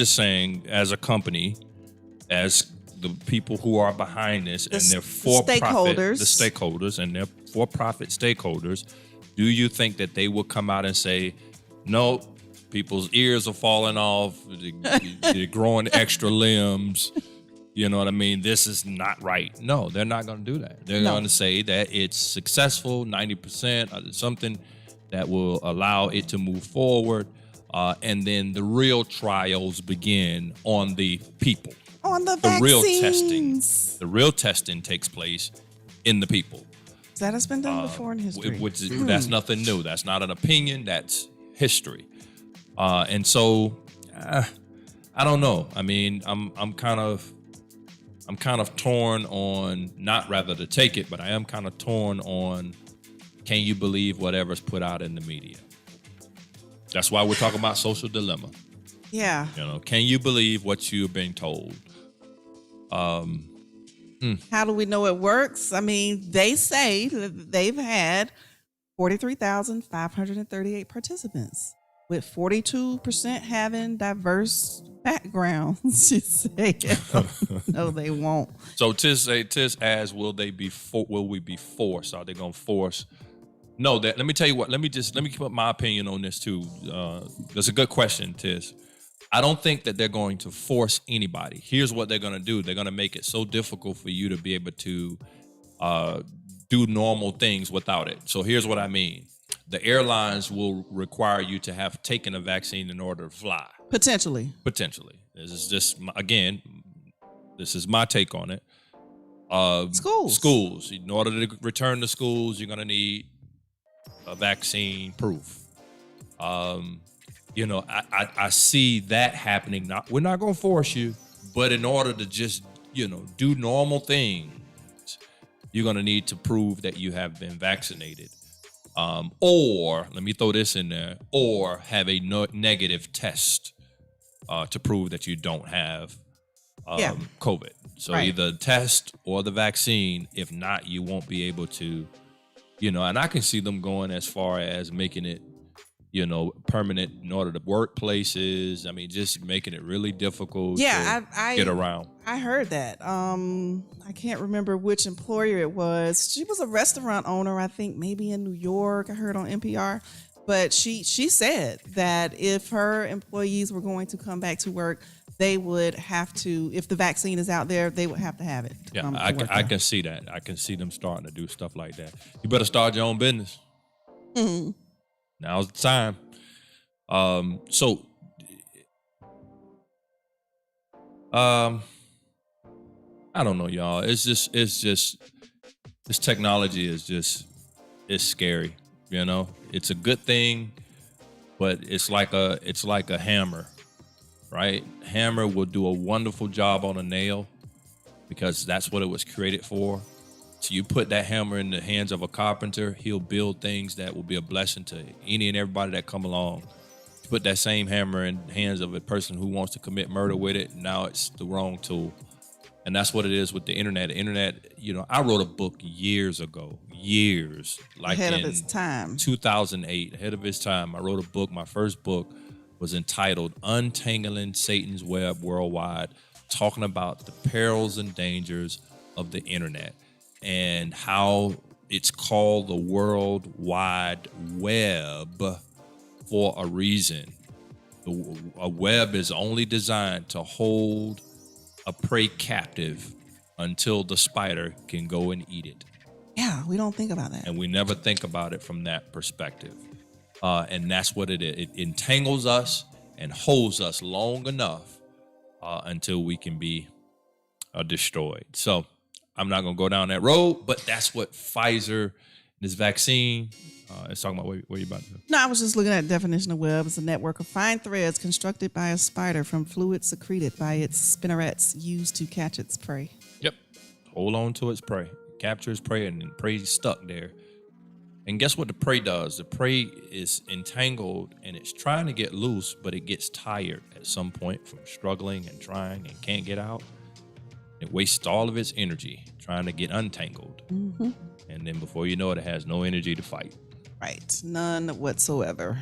saying, as a company, as the people who are behind this, and they're for-profit, the stakeholders, and they're for-profit stakeholders, do you think that they will come out and say, no, people's ears are falling off, they're growing extra limbs, you know what I mean? This is not right. No, they're not going to do that. They're going to say that it's successful, 90%, something that will allow it to move forward. And then the real trials begin on the people. On the vaccines. The real testing takes place in the people. That has been done before in history. That's nothing new. That's not an opinion. That's history. And so, I don't know. I mean, I'm kind of torn on, not rather to take it, but I am kind of torn on, can you believe whatever's put out in the media? That's why we're talking about social dilemma. Yeah. You know, can you believe what you're being told? How do we know it works? I mean, they say that they've had 43,538 participants, with 42% having diverse backgrounds. You say, no, they won't. So Tiz asks, will we be forced? Are they going to force? No, let me tell you what. Let me put my opinion on this too. That's a good question, Tiz. I don't think that they're going to force anybody. Here's what they're going to do. They're going to make it so difficult for you to be able to do normal things without it. So here's what I mean. The airlines will require you to have taken a vaccine in order to fly. Potentially. This is just, again, this is my take on it. Schools. In order to return to schools, you're going to need a vaccine proof. You know, I see that happening. We're not going to force you, but in order to just, you know, do normal things, you're going to need to prove that you have been vaccinated. Or, let me throw this in there, or have a negative test to prove that you don't have COVID. So either test or the vaccine. If not, you won't be able to, you know, and I can see them going as far as making it, you know, permanent in order to workplaces. I mean, just making it really difficult to get around. I heard that. I can't remember which employer it was. She was a restaurant owner, I think maybe in New York. I heard on NPR. But she said that if her employees were going to come back to work, they would have to, if the vaccine is out there, they would have to have it. I can see that. I can see them starting to do stuff like that. You better start your own business. Mm-hmm. Now's the time. I don't know, y'all. It's just this technology is scary. You know, it's a good thing, but it's like a hammer, right? Hammer will do a wonderful job on a nail because that's what it was created for. So you put that hammer in the hands of a carpenter, he'll build things that will be a blessing to any and everybody that come along. You put that same hammer in the hands of a person who wants to commit murder with it, now it's the wrong tool. And that's what it is with the internet. The internet, I wrote a book years ago, like Ahead of in its time. 2008, ahead of its time. I wrote a book. My first book was entitled Untangling Satan's Web Worldwide, talking about the perils and dangers of the internet and how it's called the World Wide Web for a reason. A web is only designed to hold a prey captive until the spider can go and eat it. Yeah, we don't think about that. And we never think about it from that perspective. And that's what it is. It entangles us and holds us long enough until we can be destroyed. So I'm not going to go down that road, but that's what Pfizer, this vaccine, is talking about. Where you about to? No, I was just looking at the definition of web. It's a network of fine threads constructed by a spider from fluid secreted by its spinnerets used to catch its prey. Yep. Hold on to its prey. Capture its prey, and then prey stuck there. And guess what the prey does? The prey is entangled, and it's trying to get loose, but it gets tired at some point from struggling and trying and can't get out. It wastes all of its energy trying to get untangled. Mm-hmm. And then before you know it, it has no energy to fight. Right. None whatsoever.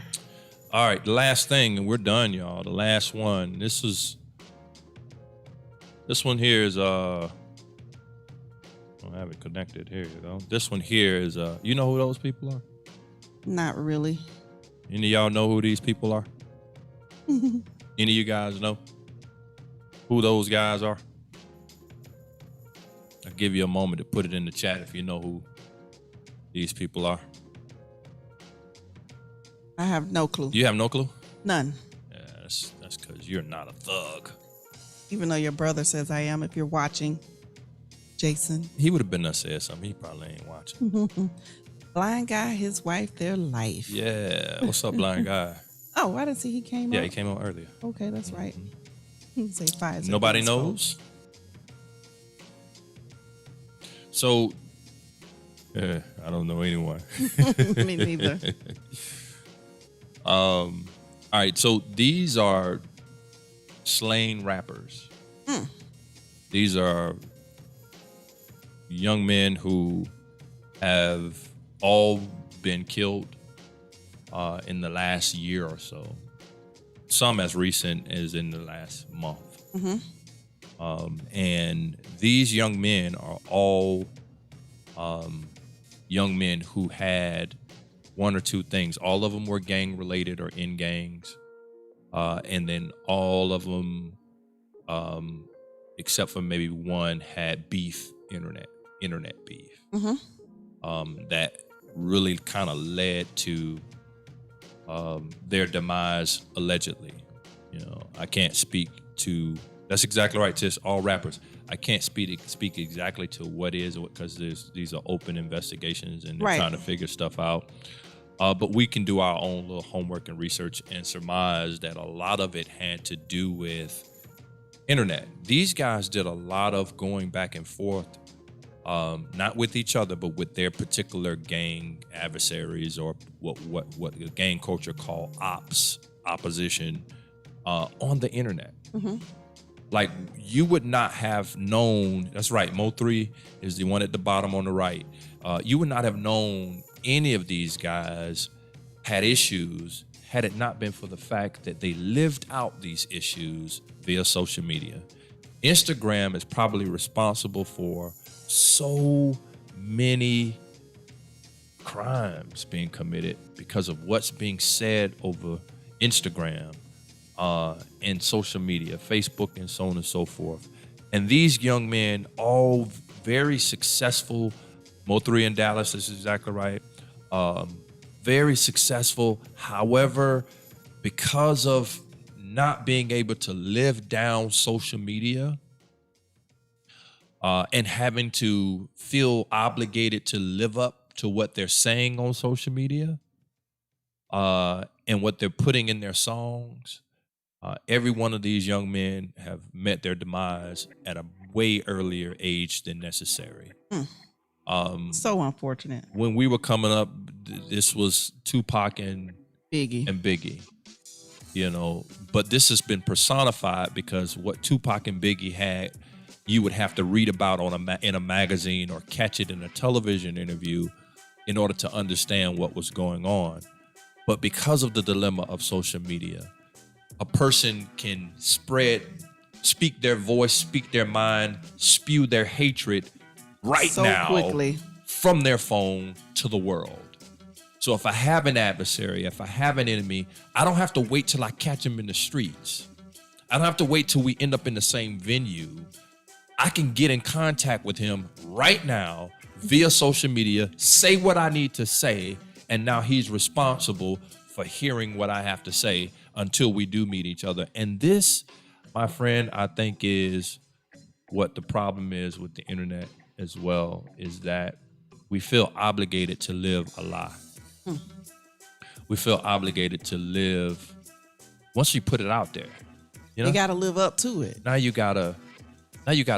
All right, the last thing, and we're done, y'all. The last one. This one here is I don't have it connected. Here you go. This one here is you know who those people are? Not really. Any of y'all know who these people are? Any of you guys know who those guys are? I'll give you a moment to put it in the chat if you know who these people are. I have no clue. You have no clue? None. Yeah, that's because you're not a thug. Even though your brother says I am, if you're watching, Jason. He would have been there said something. He probably ain't watching. Blind guy, his wife, their life. Yeah. What's up, blind guy? Oh, I didn't see he came Yeah, up. he came on earlier. Okay, that's right. Say Pfizer. Nobody knows? So, yeah, I don't know anyone. Me neither. All right, so these are slain rappers. These are young men who have all been killed in the last year or so. Some as recent as in the last month. And these young men are all young men who had one or two things. All of them were gang related or in gangs. And then all of them, except for maybe one, had beef, internet beef. That really kind of led to their demise, allegedly. I can't speak to. That's exactly right, Tish. All rappers. I can't speak exactly to what is, because these are open investigations and they're trying to figure stuff out. But we can do our own little homework and research and surmise that a lot of it had to do with internet. These guys did a lot of going back and forth, not with each other, but with their particular gang adversaries, or what the gang culture call opposition, on the internet. Like, you would not have known. That's right. Mo3 is the one at the bottom on the right. You would not have known any of these guys had issues had it not been for the fact that they lived out these issues via social media. Instagram is probably responsible for so many crimes being committed because of what's being said over Instagram and social media, Facebook, and so on and so forth. And these young men, all very successful. Mo3 in Dallas, this is exactly right. Very successful. However, because of not being able to live down social media and having to feel obligated to live up to what they're saying on social media and what they're putting in their songs, every one of these young men have met their demise at a way earlier age than necessary. So unfortunate. When we were coming up, this was Tupac and Biggie. You know, but this has been personified because what Tupac and Biggie had, you would have to read about in a magazine or catch it in a television interview in order to understand what was going on. But because of the dilemma of social media, a person can speak their voice, speak their mind, spew their hatred right so now quickly from their phone to the world. So if I have an adversary, if I have an enemy, I don't have to wait till I catch him in the streets. I don't have to wait till we end up in the same venue. I can get in contact with him right now via social media, say what I need to say, and now he's responsible for hearing what I have to say until we do meet each other. And this, my friend, I think is what the problem is with the internet as well, is that we feel obligated to live a lie. We feel obligated to live once you put it out there. You know? You got to live up to it. Now you gotta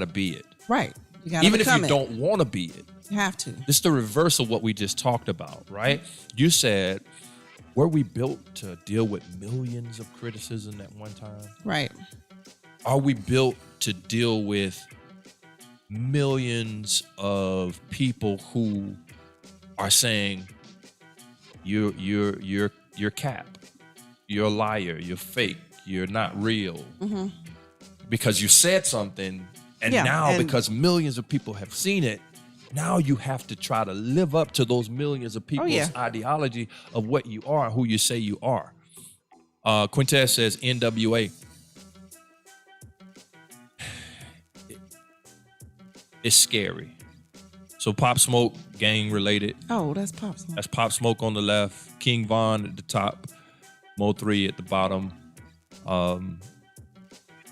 be it. Right. You gotta Even if become you don't want to be it. You have to. It's the reverse of what we just talked about, right? You said, were we built to deal with millions of criticism at one time? Right. Are we built to deal with millions of people who are saying you're cap, you're a liar, you're fake, you're not real, because you said something, and now because millions of people have seen it, now you have to try to live up to those millions of people's ideology of what you are and who you say you are. Quintez says NWA. It's scary. So Pop Smoke, gang related. Oh, that's Pop Smoke. That's Pop Smoke on the left, King Von at the top, Mo 3 at the bottom,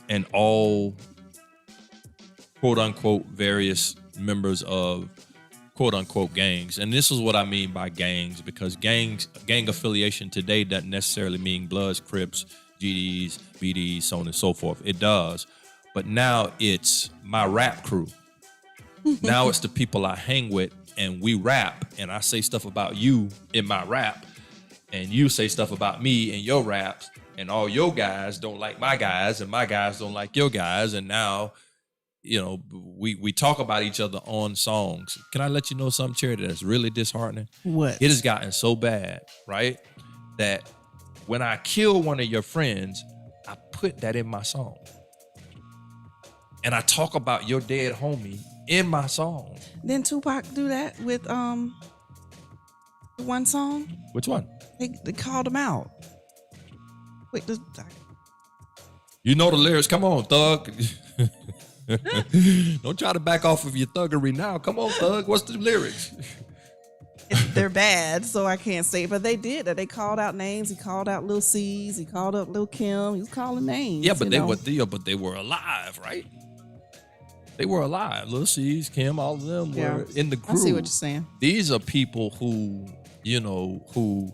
and all quote unquote various members of quote unquote gangs. And this is what I mean by gangs, because gang affiliation today doesn't necessarily mean Bloods, Crips, GDs, BDs, so on and so forth. It does. But now it's my rap crew. Now it's the people I hang with, and we rap, and I say stuff about you in my rap, and you say stuff about me in your raps, and all your guys don't like my guys, and my guys don't like your guys, and now, you know, we talk about each other on songs. Can I let you know something, Charity, that's really disheartening? What? It has gotten so bad, right, that when I kill one of your friends, I put that in my song. And I talk about your dead homie in my song. Didn't Tupac do that with one song? Which one? They called him out. Wait, you know the lyrics. Come on, Thug. Don't try to back off of your thuggery now. Come on, Thug. What's the lyrics? They're bad, so I can't say it. But they did that. They called out names. He called out Lil C's. He called up Lil Kim. He was calling names. Yeah, but they were alive, right? They were alive. Lil C's, Kim, all of them were in the group. I see what you're saying. These are people who, you know, who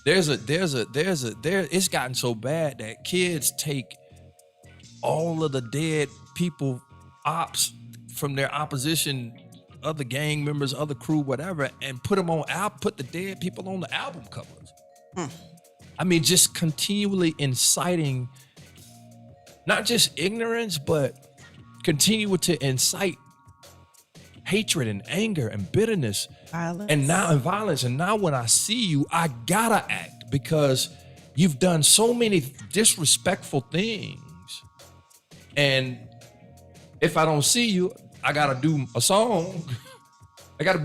it's gotten so bad that kids take all of the dead people, ops from their opposition, other gang members, other crew, whatever, and put the dead people on the album covers. I mean, just continually inciting not just ignorance, but continue to incite hatred and anger and bitterness, violence. And now when I see you, I gotta act because you've done so many disrespectful things. And if I don't see you, I gotta do a song. I gotta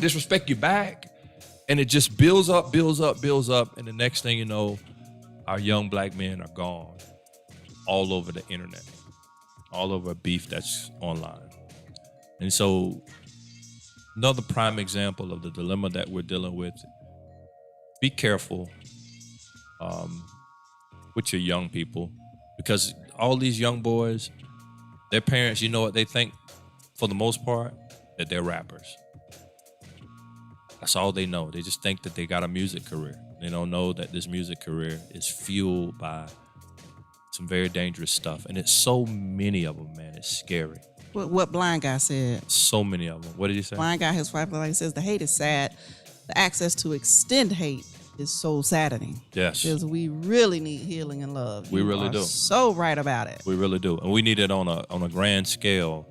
disrespect you back. And it just builds up. And the next thing you know, our young black men are gone all over the internet, all over beef that's online. And so another prime example of the dilemma that we're dealing with, be careful with your young people, because all these young boys, their parents, you know what they think for the most part? That they're rappers. That's all they know. They just think that they got a music career. They don't know that this music career is fueled by some very dangerous stuff. And it's so many of them, man. It's scary. What blind guy said. So many of them. What did he say? Blind guy, his wife, like he says, the hate is sad. The access to extend hate is so saddening. Yes. Because we really need healing and love. We You really are do. So right about it. We really do. And we need it on a grand scale.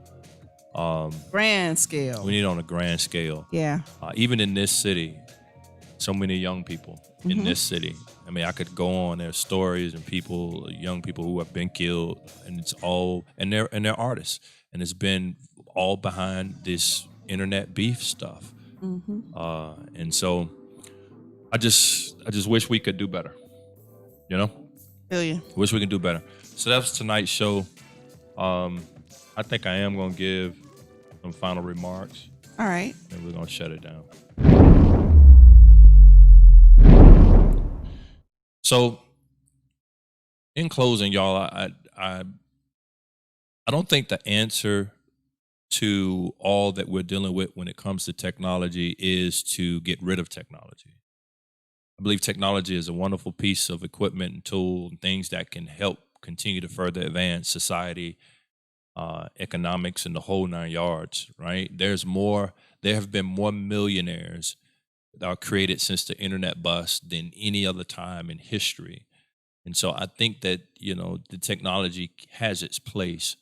Grand scale. We need it on a grand scale. Yeah. Even in this city, so many young people in this city. I mean, I could go on. There's stories and people, young people who have been killed, and it's all, and they're artists, and it's been all behind this internet beef stuff. And so, I just wish we could do better. You know, Feel you. wish we could do better. So that's tonight's show. I think I am gonna give some final remarks, All right. and we're gonna shut it down. So, in closing, y'all, I don't think the answer to all that we're dealing with when it comes to technology is to get rid of technology. I believe technology is a wonderful piece of equipment and tool and things that can help continue to further advance society, economics, and the whole 9 yards, right? There have been more millionaires that are created since the internet bust than any other time in history. And so I think that, the technology has its place.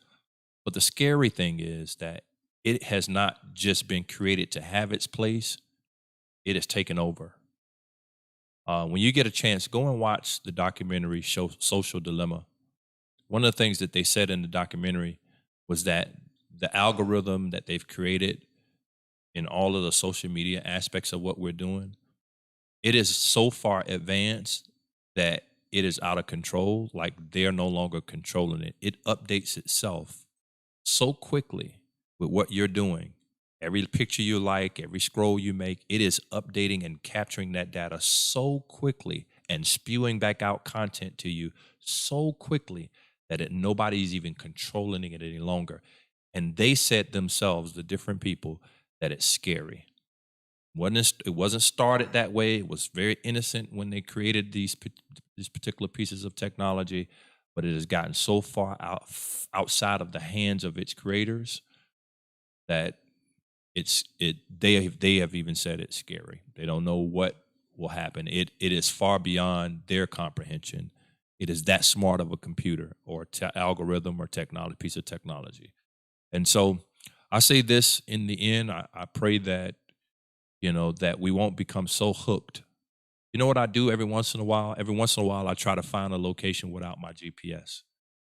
But the scary thing is that it has not just been created to have its place, it has taken over. When you get a chance, go and watch the documentary show Social Dilemma. One of the things that they said in the documentary was that the algorithm that they've created in all of the social media aspects of what we're doing, it is so far advanced that it is out of control, like they're no longer controlling it. It updates itself so quickly with what you're doing. Every picture you like, every scroll you make, it is updating and capturing that data so quickly and spewing back out content to you so quickly that nobody's even controlling it any longer. And they said themselves, the different people, that it's scary. It wasn't started that way. It was very innocent when they created these particular pieces of technology, but it has gotten so far outside of the hands of its creators that they have even said it's scary. They don't know what will happen. It is far beyond their comprehension. It is that smart of a computer or algorithm or piece of technology. And so I say this in the end, I pray that, that we won't become so hooked. You know what I do every once in a while? Every once in a while, I try to find a location without my GPS.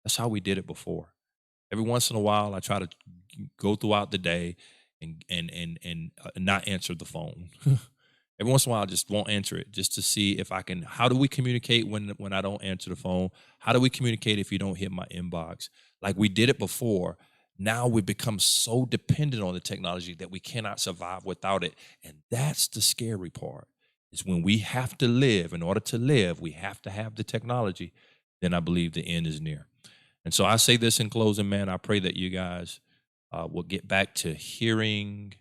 That's how we did it before. Every once in a while, I try to go throughout the day and not answer the phone. Every once in a while, I just won't answer it just to see if I can. How do we communicate when I don't answer the phone? How do we communicate if you don't hit my inbox? Like we did it before. Now we've become so dependent on the technology that we cannot survive without it. And that's the scary part, is when we have to live. In order to live, we have to have the technology. Then I believe the end is near. And so I say this in closing, man. I pray that you guys will get back to hearing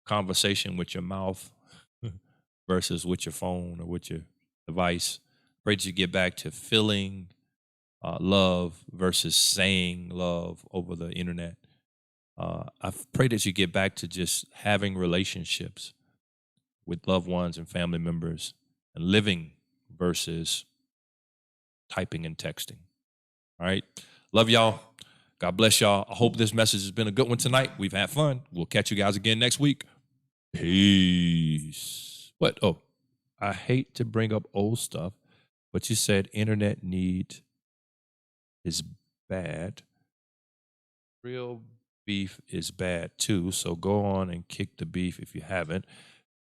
conversation with your mouth versus with your phone or with your device. Pray that you get back to feeling love versus saying love over the internet. I pray that you get back to just having relationships with loved ones and family members and living versus typing and texting. All right. Love y'all. God bless y'all. I hope this message has been a good one tonight. We've had fun. We'll catch you guys again next week. Peace. What? Oh, I hate to bring up old stuff, but you said internet need is bad. Real beef is bad too. So go on and kick the beef if you haven't.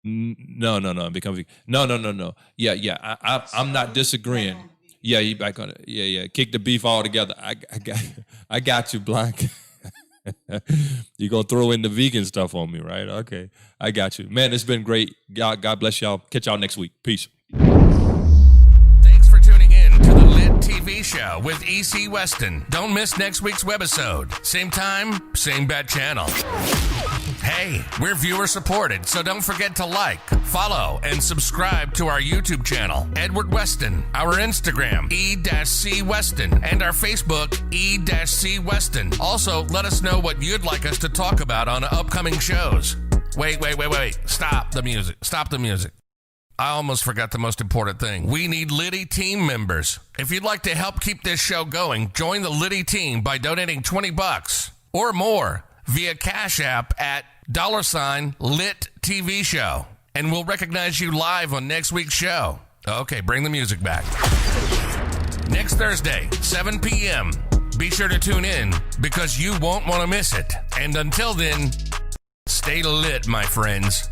No. No. Yeah. I'm not disagreeing. Yeah, you back on it. Yeah. Kick the beef all together. I got you, Blanc. You're gonna throw in the vegan stuff on me, right? Okay. I got you. Man, it's been great. God bless y'all. Catch y'all next week. Peace. Thanks for tuning in to the LiT TV show with E.C. Weston. Don't miss next week's webisode. Same time, same bat channel. Hey, we're viewer supported, so don't forget to like, follow, and subscribe to our YouTube channel, Edward Weston, our Instagram, E-C Weston, and our Facebook, E-C Weston. Also, let us know what you'd like us to talk about on upcoming shows. Wait. Stop the music. I almost forgot the most important thing. We need LiT team members. If you'd like to help keep this show going, join the LiT team by donating $20 or more via Cash App at $LiT TV Show. And we'll recognize you live on next week's show. Okay, bring the music back. Next Thursday, 7 p.m. Be sure to tune in because you won't want to miss it. And until then, stay lit, my friends.